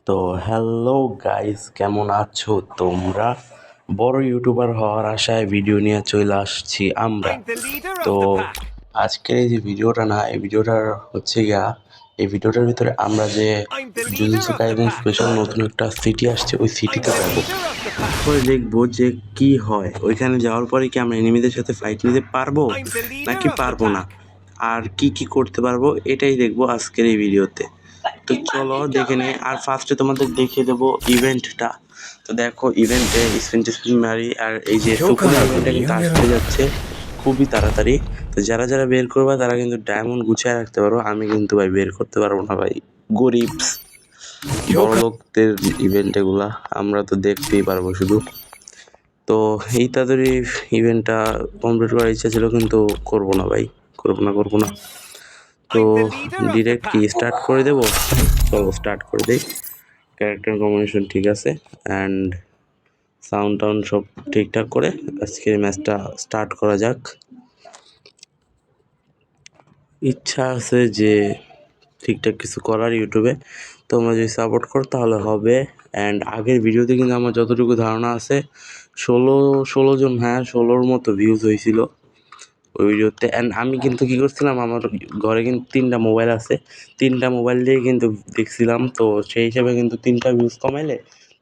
তো hello guys, কেমন আছো তোমরা? বড় ইউটিউবার হওয়ার আশায় ভিডিও নিয়ে চলে আসছি আমরা। তো আজকের এই যে ভিডিওটা না, এই ভিডিওটার হচ্ছে এই ভিডিওটার ভিতরে আমরা যে জুজুৎসু কাইসেন স্পেশাল নতুন একটা সিটি আসছে, ওই সিটিতে যাবো। পরে দেখবো যে কি হয় ওইখানে যাওয়ার পরে, কি আমরা এনিমিদের সাথে ফাইট নিতে পারবো নাকি পারবো না, আর কি কি করতে পারবো এটাই দেখবো আজকের এই ভিডিওতে। তো চলো দেখে নিই। আর ফার্স্টে তোমাদের দেখিয়ে দেবো ইভেন্টটা। তো দেখো, ইভেন্টে স্পিন মারি, আর এই যে টুকুনের ইভেন্টটা কিন্তু আসতে যাচ্ছে খুবই তাড়াতাড়ি। তো যারা যারা বের করবা তারা কিন্তু ডায়মন্ড গুছিয়ে রাখতে পারো। আমি কিন্তু ভাই বের করতে পারবো না ভাই, গরিব বড় লোকদের ইভেন্ট এগুলা, আমরা তো দেখতেই পারবো শুধু। তো এই তাড়াতাড়ি ইভেন্টটা কমপ্লিট করার ইচ্ছা ছিল, কিন্তু করবো না ভাই, করবো না। তো ডিরেক্ট কি স্টার্ট করে দেবো? চলো স্টার্ট করে দিই। ক্যারেক্টার কম্বিনেশন ঠিক আছে, অ্যান্ড সাউন্ড টাউন্ড সব ঠিকঠাক করে আজকের ম্যাচটা স্টার্ট করা যাক। ইচ্ছা আছে যে ঠিকঠাক কিছু করার ইউটিউবে, তোমরা যদি সাপোর্ট করো তাহলে হবে। অ্যান্ড আগের ভিডিওতে কিন্তু আমার যতটুকু ধারণা আছে 16 জন, হ্যাঁ 16র মতো ভিউজ হয়েছিল ওই ভিডিওতে। অ্যান্ড আমি কিন্তু কী করছিলাম, আমার ঘরে কিন্তু 3টা মোবাইল আছে, 3টা মোবাইল দিয়ে কিন্তু দেখছিলাম। তো সেই হিসাবে কিন্তু 3টা ভিউজ কমাইলে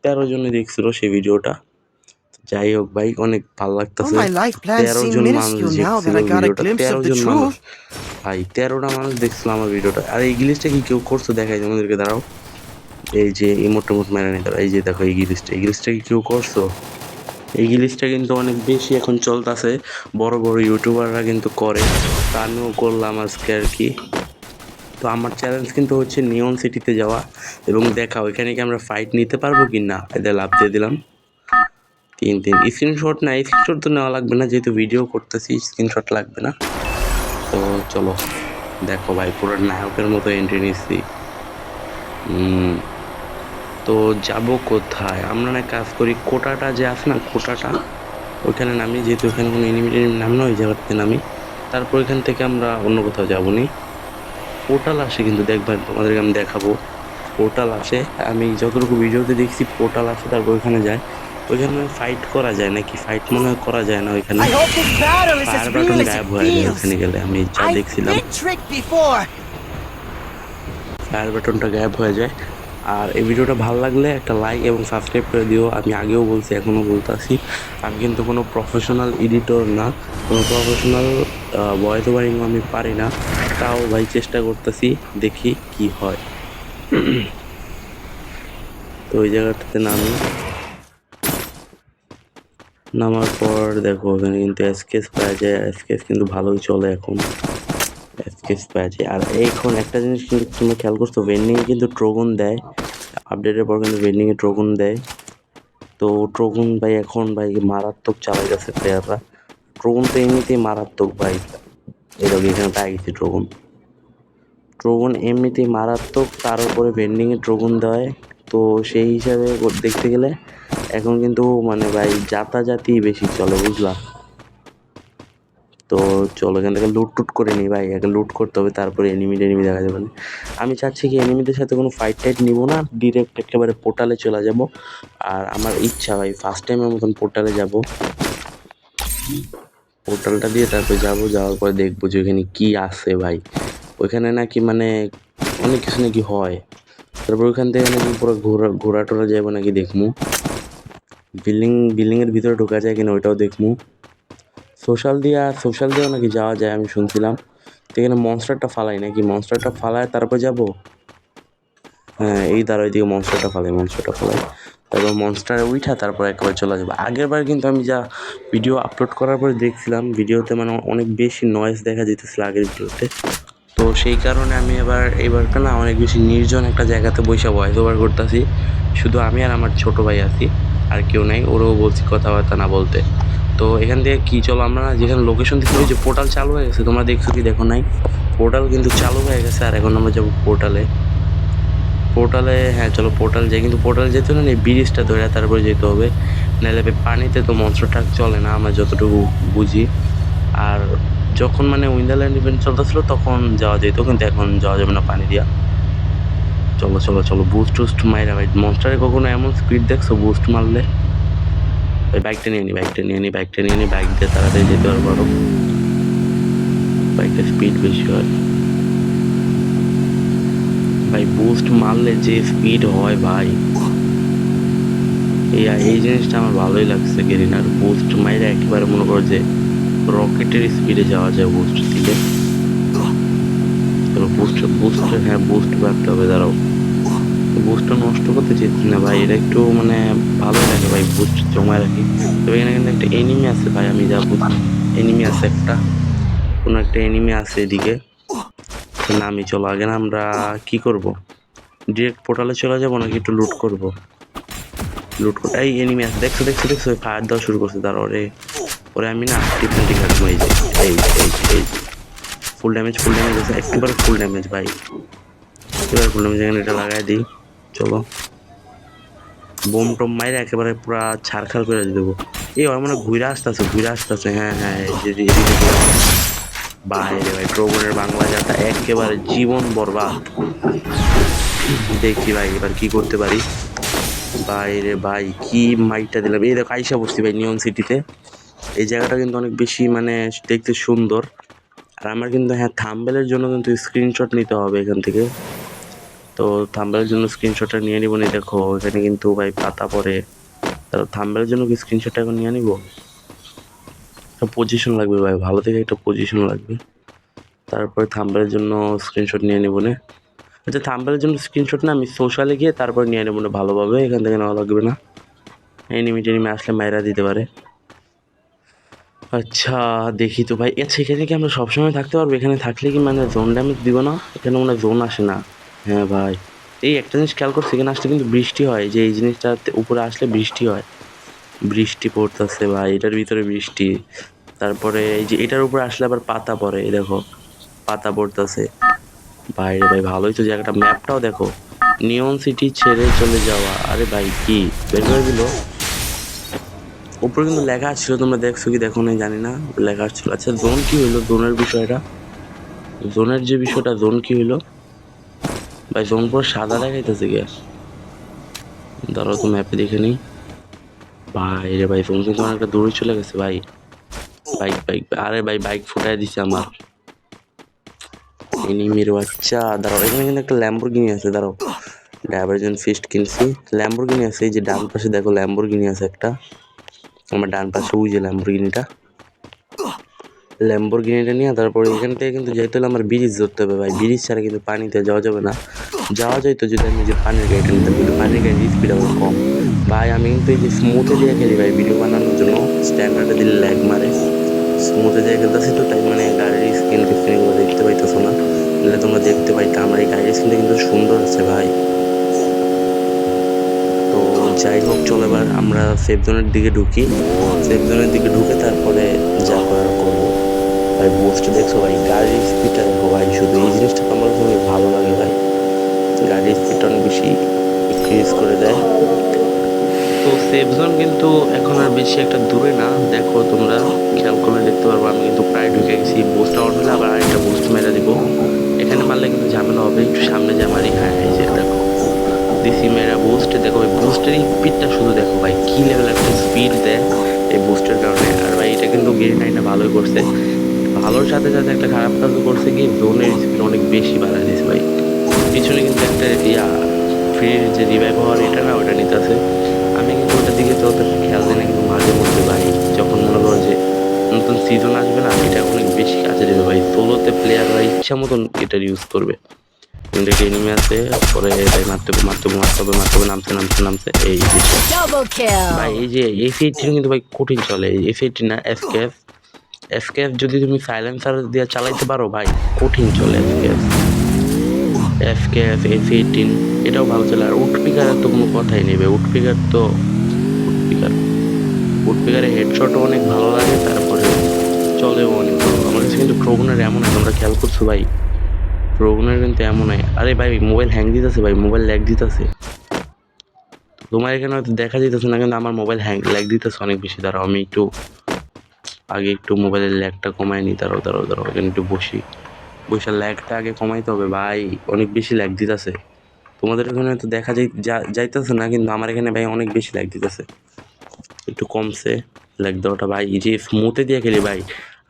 13 জনে দেখছিল সেই ভিডিওটা। যাই হোক ভাই, অনেক ভালো লাগতেছে। 13 জন মানুষ দেখছিল ভিডিওটা, 13 জন মানুষ ভাই, 13টা মানুষ দেখছিল আমার ভিডিওটা। আর এই গিলিসটা কি কেউ করছো দেখাই তোমাদেরকে, দাঁড়াও। এই যে ইমোট মেরে নিতে, এই যে দেখো এই গিলিসটা কি কেউ করছো? এই গিলিসটা কিন্তু অনেক বেশি এখন চলতেছে, বড় বড় ইউটিউবাররা কিন্তু করে, তা আমিও করলাম আজকে আর কি। তো আমার চ্যালেঞ্জ কিন্তু হচ্ছে নিয়ন সিটিতে যাওয়া এবং দেখা ওইখানে কি আমরা ফাইট নিতে পারবো কি না। এদের লাভ দিয়ে দিলাম 3 স্ক্রিনশট। না, স্ক্রিনশট তো নেওয়া লাগবে না, যেহেতু ভিডিও করতেছি স্ক্রিনশট লাগবে না। তো চলো দেখো ভাই, পুরো নায়কের মতো এন্ট্রি নিচ্ছি। তো যাব কোথায়? আমরা না কাজ করি, কোটাটা যে আছে না, কোটাটা ওইখানে নামি, যেহেতু ওইখানে কোনো এনিমি নাম না, ওই জায়গাতে নামি। তারপর ওইখান থেকে আমরা অন্য কোথাও যাবো নি। পোর্টাল আসে কিন্তু, দেখবেন তোমাদেরকে আমি দেখাবো। পোর্টাল আসে, আমি যতটুকু ভিডিওতে দেখছি পোর্টাল আসে, তারপর ওইখানে যায়। ওইখানে ফাইট করা যায় নাকি? ফাইট মনে হয় করা যায় না ওইখানে, ফায়ার বাটন গায়েব হয়ে যায় ওইখানে গেলে। আমি যা দেখছিলাম ফায়ার বাটনটা গায়েব হয়ে যায়। আর এই ভিডিওটা ভালো লাগলে একটা লাইক এবং সাবস্ক্রাইব করে দিও। আমি আগেও বলছি, এখনও বলতেছি, আমি কিন্তু কোনো প্রফেশনাল এডিটর না, কোনো প্রফেশনাল ভয়েস ওভারিং আমি পারি না। তাও ভাই চেষ্টা করতেছি, দেখি কি হয়। তো ওই জায়গাটাতে নামার পর দেখো ওখানে কিন্তু এসকেস পাওয়া যায়। এসকেস কিন্তু ভালোই চলে এখন, এসকেস পাওয়া যায়। আর এখন একটা জিনিস কিন্তু তুমি খেয়াল করছো, ভেন্ডিংয়ে কিন্তু ট্রোগন দেয়। আপডেটের পর কিন্তু ভেন্ডিংয়ে ট্রোগন দেয়। তো ট্রোগন ভাই এখন ভাই মারাত্মক চালাই গেছে প্লেয়াররা। ট্রোগন তো এমনিতেই মারাত্মক ভাই, এরকম এখানে পাই গেছি ট্রোগন এমনিতেই মারাত্মক, তার উপরে ভেন্ডিংয়ে ট্রোগন দেয়। তো সেই হিসাবে দেখতে গেলে এখন কিন্তু মানে ভাই জাতাজাতি বেশি চলে, বুঝলা? তো চলো এখান থেকে লুট করে নিই ভাই, আগে লুট করতে হবে, তারপরে এনিমি দেখা যাবে না। আমি চাচ্ছি কি এনিমিদের সাথে কোনো ফাইট টাইট নিব না, ডিরেক্ট একেবারে পোর্টালে চলে যাব। আর আমার ইচ্ছা ভাই ফার্স্ট টাইমের মতন পোর্টালে যাব, পোর্টালটা দিয়ে তারপরে যাওয়ার পরে দেখবো যে ওইখানে কি আছে ভাই। ওইখানে নাকি মানে অনেক কিছু নাকি হয়, তারপর ওইখান থেকে নাকি পুরো ঘোরা টোরা যাবো নাকি দেখমু। বিল্ডিংয়ের ভিতরে ঢোকা যায় কিনা ওইটাও দেখমু। সোশ্যাল দিয়েও নাকি যাওয়া যায় আমি শুনছিলাম। তো এখানে মনস্টারটা ফালাই নাকি, মনস্টারটা ফালায় তারপর যাব। হ্যাঁ এই দ্বারা ওইদিকে মনস্টারটা ফালাই, তারপর মনস্টারে উঠা তারপর একবার চলে যাবো। আগের বার কিন্তু আমি যা ভিডিও আপলোড করার পরে দেখছিলাম, ভিডিওতে মানে অনেক বেশি নয়েজ দেখা যেতেছিল আগের ভিডিওতে। তো সেই কারণে আমি এইবারটা না অনেক বেশি নির্জন একটা জায়গাতে বসে ভয়েস ওভার করতেছি। শুধু আমি আর আমার ছোট ভাই আছি, আর কেউ নাই। ওরও বলছি কথাবার্তা না বলতে। তো এখান থেকে কি, চলো আমরা না যেখানে লোকেশন থেকে ওই যে পোর্টাল চালু হয়ে গেছে, তোমরা দেখছো কি দেখো নাই? পোর্টাল কিন্তু চালু হয়ে গেছে, আর এখন আমরা যাবো পোর্টালে। হ্যাঁ চলো পোর্টাল যাই, কিন্তু পোর্টাল যেতে হলে না ব্রিজটা ধরে তারপরে যেতে হবে, নাহলে পানিতে তো মন্ত্রটা চলে না আমরা যতটুকু বুঝি। আর যখন মানে উইন্ডারল্যান্ড ইভেন্ট চলতেছিল তখন যাওয়া যেত, কিন্তু এখন যাওয়া যাবে না পানি দিয়া। চলো চলো চলো, বুস্ট টুস্ট মাইরা ভাই। মনস্টারে কখনো এমন স্পিড দেখছো বুস্ট মারলে? ভাই বাইকটা নিয়ে নি, বাইকটা নিয়ে নি, বাইকটা নিয়ে নি, বাইক দিয়ে তাড়াতাড়ি যেতে পারবো আরো। বাইকের স্পিড বেশি হয় ভাই, বুস্ট মারলে যে স্পিড হয় ভাই, এই জিনিসটা আমার ভালোই লাগছে। গেরিনার বুস্ট মাইরা একেবারে মনে করো যে রকেটের স্পিডে যাওয়া যায় বুস্ট দিলে। তবে বুস্ট বুস্ট হ্যাঁ বুস্ট রাখতে হবে, দাঁড়াও। বুস্টটা নষ্ট করতে চাইছি না ভাই, এটা একটু মানে ভালোই লাগে ভাই, বুস্ট জমায় রাখি। তবে এখানে কিন্তু একটা এনিমি আছে ভাই, আমি যা বুঝি এনিমি আছে একটা, কোনো একটা এনিমি আছে এদিকে। না আমি চলো আগে না আমরা কি করব, ডিরেক্ট পোর্টালে চলে যাবো নাকি একটু লুট করব? লুট করে এই এনিমি আছে, দেখছো দেখছো দেখছো, ফায়ার দেওয়া শুরু করছে, দাঁড়াও রে। ওরে আমি না টিপেন্টি কাটবো, এই যে এই এই এই ফুল ড্যামেজ আছে একেবারে, ফুল ড্যামেজ ভাই, এবার ফুল ড্যামেজ। এখানে এটা লাগাই দিই, চলো বোম টম মাইরে একেবারে পুরা ছাড়খাড় করে দেবো। এই মানে ঘুরে আসতেছে, হ্যাঁ হ্যাঁ এই যে এদিকে বাইরে ভাই, ট্রোবনের বাংলা যাটা একেবারে জীবন বরবাদ। দেখি ভাই এবার কি করতে পারি। বাইরে ভাই কি মাইকটা দিলাম, এই দেখো আইসা বসছি ভাই নিয়ন সিটিতে। এই জায়গাটা কিন্তু অনেক বেশি মানে দেখতে সুন্দর। আর আমার কিন্তু হ্যাঁ থাম্বনেলের জন্য কিন্তু স্ক্রিনশট নিতে হবে এখান থেকে। তো থাম্বনেলের জন্য স্ক্রিনশটটা নিয়ে নিব নি, দেখো এখানে কিন্তু ভাই পাতা পড়ে। তাহলে থাম্বনেলের জন্য কি স্ক্রিনশটটা এখন নিয়ে নিব? একটা পজিশন লাগবে ভাই, ভালো থেকে একটা পজিশন লাগবে, তারপরে থাম্বনেলের জন্য স্ক্রিনশট নিয়ে নেবো না। আচ্ছা থাম্বনেলের জন্য স্ক্রিনশট না আমি সোশ্যালে গিয়ে তারপর নিয়ে নেবো না ভালোভাবে, এখান থেকে নেওয়া লাগবে না। এনিমি টেনিমি আসলে মাইরা দিতে পারে। আচ্ছা দেখি তো ভাই, আচ্ছা এখানে কি আমরা সবসময় থাকতে পারবো? এখানে থাকলে কি মানে জোন ড্যামেজ দিব না? এখানে মনে হয় জোন আসে না। হ্যাঁ ভাই, এই একটা জিনিস খেয়াল করছি, এখানে আসলে কিন্তু বৃষ্টি হয়, যে এই জিনিসটা উপরে আসলে বৃষ্টি হয়, বৃষ্টি পড়তেছে ভাই, এটার ভিতরে বৃষ্টি। তারপরে এই যে এটার উপরে আসলে আবার পাতা পড়ে, এই দেখো পাতা পড়তেছে। বাইরে ভাই ভালোই তো জায়গাটা, ম্যাপটাও দেখো, নিয়ন সিটি ছেড়ে চলে যাওয়া। আরে ভাই কি বের করে দিল? উপরে কিন্তু লেখা ছিল, তোমরা দেখছো কি দেখো নাই জানি না, লেখা ছিল। আচ্ছা জোন কি হইলো, জোনের বিষয়টা, জোনের যে বিষয়টা, জোন কি হইলো ভাই? জোন পুরো সাদা দেখাইতেছে গে, ধরো তো ম্যাপে দেখে নিই। ভাই রে ভাই জোন কিন্তু অনেকটা দূরে চলে গেছে ভাই। বাইক বাইক আরে ভাই বাইক ফুটাই দিছে আমার এনিমির বাচ্চা। দাঁড়াও এখানে কিন্তু একটা ল্যাম্বরগিনি আছে, দাঁড়াও ডাইভারজেন্ট ফিস্ট কিনছি, ল্যাম্বরগিনি আছে, এই যে ডান পাশে দেখো ল্যাম্বরগিনি আছে একটা, আমার ডান পাশে ওই যে ল্যাম্বরগিনিটা, ল্যাম্বরগিনিটা নিয়ে তারপরে এখান থেকে কিন্তু যেতে হলে আমার ব্রিজ ধরতে হবে ভাই, ব্রিজ ছাড়া কিন্তু পানিতে যাওয়া যাবে না। যাওয়া যায় তো যদি আমি যে পানির গাড়িটা নিতাম, কিন্তু পানির গাড়ির স্পিড আমার কম ভাই। আমি কিন্তু এই যে স্মুথে দিয়ে খেলি ভাই ভিডিও বানানোর জন্য, স্ট্যান্ডার্ডে দিলে ল্যাগ মারে। স্মুথে দিয়ে খেলতেছি তো তাই মানে গাড়ির স্ক্রিনগুলো দেখতে পাইতেছো না, নাহলে তোমরা দেখতে পাইতে। আমার এই গাড়ির স্ক্রিনটা কিন্তু সুন্দর আছে ভাই। তো যাই হোক চলো এবার আমরা সেফ জোনের দিকে ঢুকি, সেফ জোনের দিকে ঢুকে তারপরে যা করার করবো ভাই। বুস্ট দেখছো ভাই, গাড়ির স্পিডটা দেখো ভাই, শুধু এই জিনিসটা তো আমার খুবই ভালো লাগে ভাই, গাড়ির স্পিডটা অনেক বেশি ইনক্রিজ করে দেয়। তো সেফ জোন কিন্তু এখন আর বেশি একটা দূরে না, দেখো তোমরা খেয়াল করলে দেখতে পারবো আমি কিন্তু প্রায় ঢুকে গেছি। বুস্টটা অন হলে আবার আরেকটা বুস্ট মেরে দিব, এখানে মারলে কিন্তু ঝামেলা হবে, একটু সামনে যা মারি। হ্যাঁ এই যে দেখো দিসি মেরা বুস্ট, দেখো ভাই বুস্টের স্পিডটা শুধু দেখো ভাই, কি লেভেল একটা স্পিড দেয় এই বুস্টের কারণে। আর ভাই এটা কিন্তু গেরি নাইনটা ভালোই করছে, ভালোর সাথে সাথে একটা খারাপ কাজ করছে কি, জোনের স্পিড অনেক বেশি বাড়ায় দিয়েছে ভাই। পিছনে কিন্তু একটা ফ্রির যে রিভাইভ হওয়ার এটা না, ওটা নিতে আছে। আমি কিন্তু ওটার দিকে তো অত খেয়াল দিই না, কিন্তু মাঝে মধ্যে ভাই যখন মনে করো যে নতুন সিজন আসবে না, এটা অনেক বেশি কাজে দেবে ভাই। সোলোতে প্লেয়াররা ইচ্ছা মতন এটার ইউজ করবে। কিন্তু একটা এনিমি আছে, পরে ভাই মারতে হবে মারতে হবে মারতে হবে মারতে হবে, নামছে নামছে নামছে, এই ভাই এই যে এফ18 কিন্তু ভাই কঠিন চলে, এফ18 না এসকেএফ, এসকেএফ যদি তুমি সাইলেন্সার দিয়ে চালাইতে পারো ভাই কঠিন চলে এসকেএফ, এসকেএফ এফ18 এটাও ভালো চলে। আর উডপিকারের তো কোনো কথাই নেই ভাই, উডপিকার তো উডপিকার, উডপিকারের হেডশটও অনেক ভালো লাগে, তারপরে চলেও অনেক ভালো। আমার কাছে কিন্তু ট্রোবনের এমন হয়, তোমরা খেয়াল করছো ভাই, ট্রোবনের কিন্তু এমন হয়। আরে ভাই মোবাইল হ্যাং দিতেছে ভাই, মোবাইল ল্যাগ দিতেছে, তোমার এখানে হয়তো দেখা যেতেছে না, কিন্তু আমার মোবাইল হ্যাং ল্যাগ দিতেছে অনেক বেশি। দাঁড়াও আমি একটু আগে একটু মোবাইলের ল্যাগটা কমাই নি, দাঁড়াও দাঁড়াও দাঁড়াও এখানে একটু বসি, বসে ল্যাগটা আগে কমাইতে হবে ভাই, অনেক বেশি ল্যাগ দিতেছে। তোমাদের ওখানে তো দেখা যাইতেছে না, কিন্তু আমার এখানে ভাই অনেক বেশি লাইক দিতেছে। একটু কমছে ল্যাগ দেওয়াটা ভাই, যে স্মুথে দিয়ে খেলি ভাই।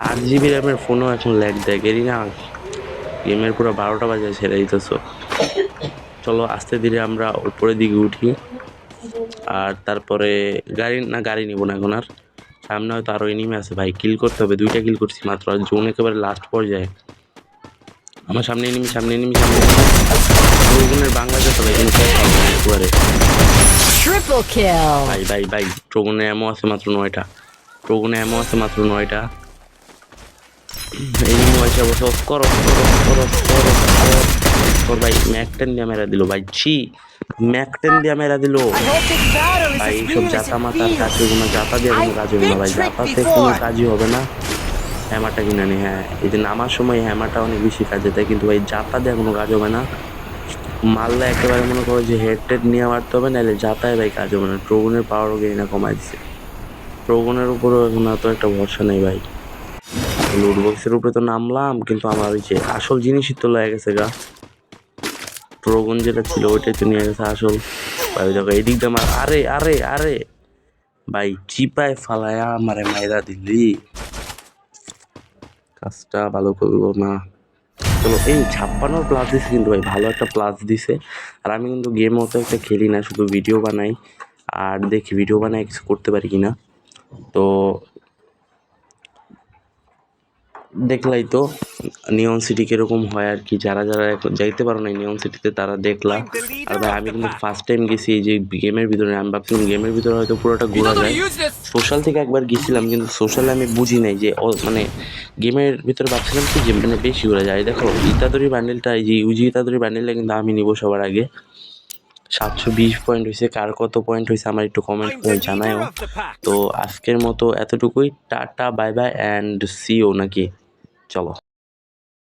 8 GB র্যামের ফোনও এখন ল্যাগ দেয়, গেলি না গেমের পুরো 12টা বাজে ছেড়ে দিতেছো। চলো আস্তে ধীরে আমরা উপরের দিকে উঠি, আর তারপরে গাড়ি নিব না এখন আর। সামনে হয়তো আরো এনিমি আছে ভাই, কিল করতে হবে। 2টা কিল করছি মাত্র, আর জোন একেবারে লাস্ট পর্যায়ে। আমার সামনে এনিমি ট্রোগনের বাংলাদেশ ভাই, কোনো কথা হবে না একেবারে। ভাই ট্রোগনে এমন আছে মাত্র 9টা, এনিমি হয়েছে বসে করো ভাই। ম্যাক 10 দিয়ে মেরা দিল ভাই, ম্যাক 10 দিয়ে মেরা দিল ভাই। এইসব জাতা মাতার কাজ হবে না, জাতা দিয়ে কোনো কাজ হবে না ভাই, জাতাতে কোনো কাজই হবে না। হ্যামারটা কিনে নি, হ্যাঁ এই যে নামার সময় হ্যামারটা অনেক বেশি কাজে দেয়, কিন্তু ভাই জাতা দিয়ে কোনো কাজ হবে না। মারলে একেবারে মনে করো যে হেড নিয়ে মারতে হবে, নাহলে জাতায় ভাই কাজ হবে না। ট্রোগনের পাওয়ারও গেইনা কমাই দিছে, ট্রোগনের উপরও এখন এত একটা ভরসা নেই ভাই। লুট বক্সের উপরে তো নামলাম, কিন্তু আমার ওই যে আসল জিনিসই তো লেগে গেছে গা। ট্রোগন যেটা ছিল ওইটাই তো নিয়ে গেছে আসল ভাই। দেখো এই দিক দিয়ে আমার আরে ভাই চিপায় ফালায়া আমারে মাইরা দিলি, কাজটা ভালো করবো না। চলো এই 56 প্লাস দিছে, কিন্তু ভাই ভালো একটা প্লাস দিছে। আর আমি কিন্তু গেম অত একটা খেলি না, শুধু ভিডিও বানাই, আর দেখি ভিডিও বানাই কিছু করতে পারি কিনা। তো দেখলাই তো নিয়ন সিটি কিরকম হয় আর কি। যারা যাইতে পারো না নিয়ন সিটিতে তারা দেখলা। আর ভাই আমি কিন্তু ফার্স্ট টাইম গেছি এই যে গেমের ভিতরে। আমি ভাবছিলাম গেমের ভিতরে হয়তো পুরোটা ঘোরা যায়। সোশ্যাল থেকে একবার গেছিলাম, কিন্তু সোশ্যালে আমি বুঝি নাই যে মানে গেমের ভিতরে ভাবছিলাম কি যে মানে বেশি ঘোরা যায়। দেখো ইতাদুরি বান্ডেলটা, এই যে ইউজি ইতাদুরি বান্ডেলটা কিন্তু আমি নিব সবার আগে। 720 পয়েন্ট হয়েছে, কার কত পয়েন্ট হয়েছে আমার একটু কমেন্ট করে জানাও। তো আজকের মতো এতটুকুই, tata bye bye and see you নাকি। চলো।